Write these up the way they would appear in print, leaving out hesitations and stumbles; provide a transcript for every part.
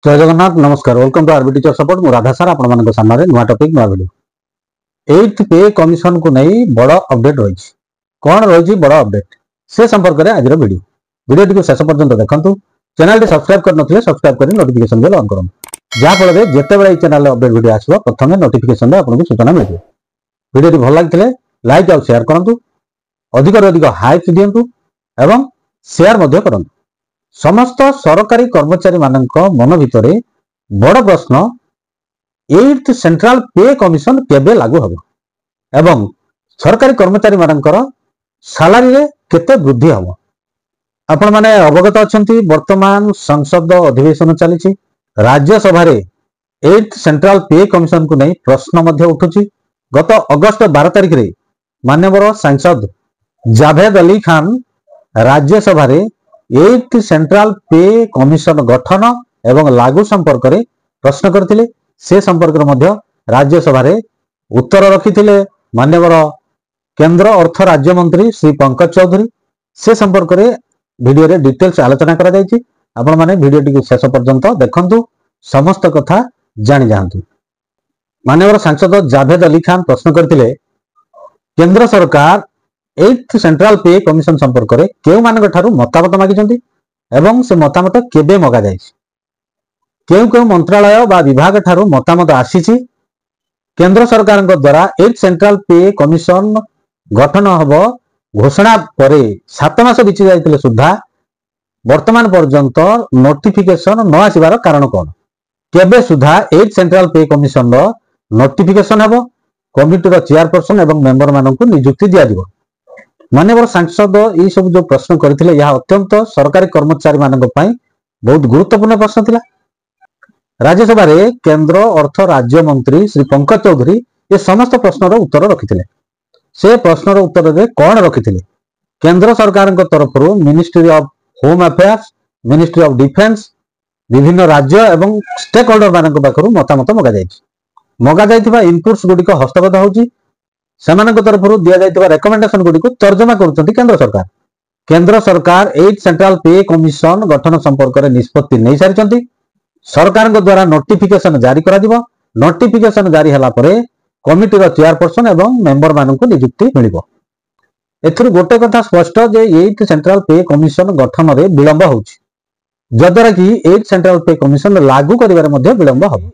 जय जगन्नाथ नमस्कार welcome to RB teacher support मु राधा सर आपण सामने नुआ टॉपिक नुआ वीडियो 8th पे कमिशन को नहीं बड़ अपडेट रही कौन रही बड़ अपडेट से संपर्क में आज वीडियो टी शेष पर्यंत देखूँ चैनल सब्सक्राइब कर सब्सक्राइब कर नोटिफिकेशन बेल ऑन करूँ जहाँफल जिते चैनल अपडेट वीडियो आसो प्रथम नोटिफिकेशन आपको सूचना मिल वीडियो भल लगे लाइक और शेयर करूँ अधिक हाइप दिंतु एवं शेयर करूँ समस्त सरकारी कर्मचारी मानक मन भितर बड़ प्रश्न 8th सेंट्रल पे कमिशन केबे लागू हबो एवं सरकारी कर्मचारी मानकर सैलरी रे केते वृद्धि हबो आपण माने अवगत अछंती वर्तमान संसद अधिवेशन चली राज्यसभा रे 8th सेंट्रल पे कमिशन को नहीं प्रश्न मध्य उठुची गत अगस्त 12 तारिख रे माननीय सांसद जावेद अली खान राज्यसभा रे 8th सेंट्रल पे कमिशन गठन एवं लागू संपर्क में प्रश्न करथिले से संपर्क में राज्यसभा रे उत्तर रखिथिले माननीय केंद्र अर्थ राज्य मंत्री श्री पंकज चौधरी से संपर्क में वीडियो रे डिटेल्स आलोचना करा जायछि आपण माने वीडियो टी शेष पर्यंत देखंतु समस्त कथा जानि जांतु माननीय सांसद जावेद अली खान प्रश्न करथिले केंद्र सरकार 8th सेंट्रल पे कमिशन संपर्क में केउ मानक ठारू मतामत मागिछंती एवं से मतामत केबे मगा जायछि केउ केउ मंत्रालय बा विभाग ठारू मतामत आसीछि केंद्र सरकार द्वारा 8th सेंट्रल पे कमिशन गठन हबो घोषणा परे 7 मास बिछि जायतिले सुद्धा वर्तमान पर्यंत नोटिफिकेशन न आसीबार कारण कोन केबे सुद्धा 8th सेंट्रल पे कमिशन रो नोटिफिकेशन हबो कमिटी रो चेयरपर्सन एवं मेंबर माननकु नियुक्ति दिया दिबो माननीय सांसद ये सब जो प्रश्न करथिले यह अत्यंत सरकारी कर्मचारी मानक पई बहुत गुरुत्वपूर्ण प्रश्न थिला राज्यसभा रे केंद्र अर्थ राज्य मंत्री श्री पंकज चौधरी ये समस्त प्रश्न रो उत्तर रखिथिले से प्रश्न रो उत्तर रे कोन रखिथिले केंद्र सरकार तरफ ministry of home affairs ministry of defence विभिन्न राज्य एवं स्टेक होल्डर मानक पाखरु मतामत मगा जायथिबा इनपुट्स गुडी को हस्तगत होउची सेमानक तरफ दिया जायतिबा रेकमेंडेशन गुडी को तर्जमा करूछंती केंद्र सरकार 8th सेंट्रल पे कमिशन गठन संपर्क में निष्पत्ति नहीं सारिछंती सरकार द्वारा नोटिफिकेशन जारी करा दिबो नोटिफिकेशन जारी हला परे कमिटी रो चेयरपर्सन एवं मेंबर माननकु नियुक्ति मिलिबो एथुर गोटे कथा स्पष्ट जे 8th सेंट्रल पे कमिशन गठन रे विलंब होउची जदरा कि 8th सेंट्रल पे कमिशन लागू करिवारे मध्ये विलंब हबो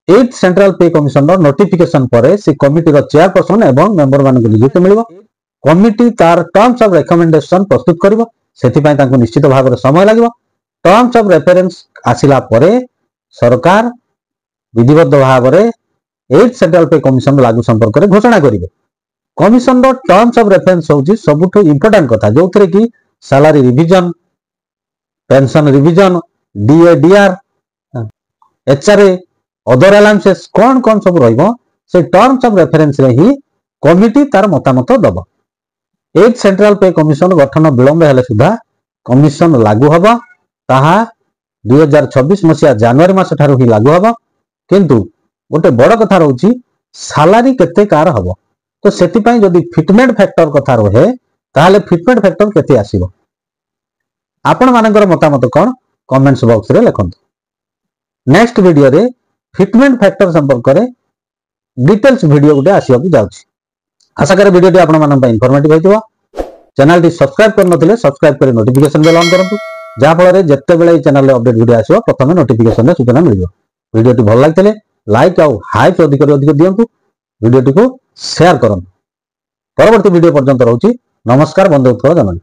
8th सेंट्रल पे कमिशन नोटिफिकेशन पर से कमिटी चेयरपर्सन एवं मेंबर मानक नियुक्ति मिल कमिटी तार टर्म्स ऑफ रेकमेंडेशन प्रस्तुत करिवो सेथिपय तांको निश्चित भाव में समय लगे टर्म्स ऑफ रेफरेंस आसिला परे सरकार विधिबद्ध भाव में 8th सेंट्रल पे कमिशन लागू संपर्क में घोषणा करिवे कमिशन टर्म्स ऑफ रेफरेंस होउची सबुठो इंपोर्टेंट कथा जो थरे कि salary revision pension revision DA DR HRA other allowances कौन कौन सब रहिबो से टर्म्स ऑफ रेफरेंस रे ही कमिटी तार मतामत दबो 8th सेंट्रल पे कमिशन गठन विलंब हेले सुधा कमिशन लागू हबो ताहा 2026 मसिया जनवरी मास ठारू ही लागू हबो किंतु गोटे बड़ कथा रहउची सैलरी केते कार हबो तो सेति पई जदी फिटमेंट फैक्टर कथा रहे ताहाले फिटमेंट फैक्टर केते आसीबो आपण मानकर मतामत कोन कमेंट्स बॉक्स रे लिखंतु नेक्स्ट वीडियो रे फिटमेंट फैक्टर संपर्क में डिटेल्स वीडियो गोटे आसवाक जाउछि आशा करे वीडियो आपण मानन पई इंफॉर्मेटिव होइतिबो चैनल टी सब्सक्राइब करनथिले सब्सक्राइब करी नोटिफिकेशन बेल ऑन करंतु जा फल रे जत्ते बेले चैनल रे अपडेट वीडियो आसीबो प्रथम नोटिफिकेशन रे सूचना मिलिबो वीडियो टी भल लागतले लाइक और हाइप अधिक दियंतु वीडियो टी को शेयर करंतु परवर्ती वीडियो पर्यंत रहउछि नमस्कार बंधु उत्कल जननी।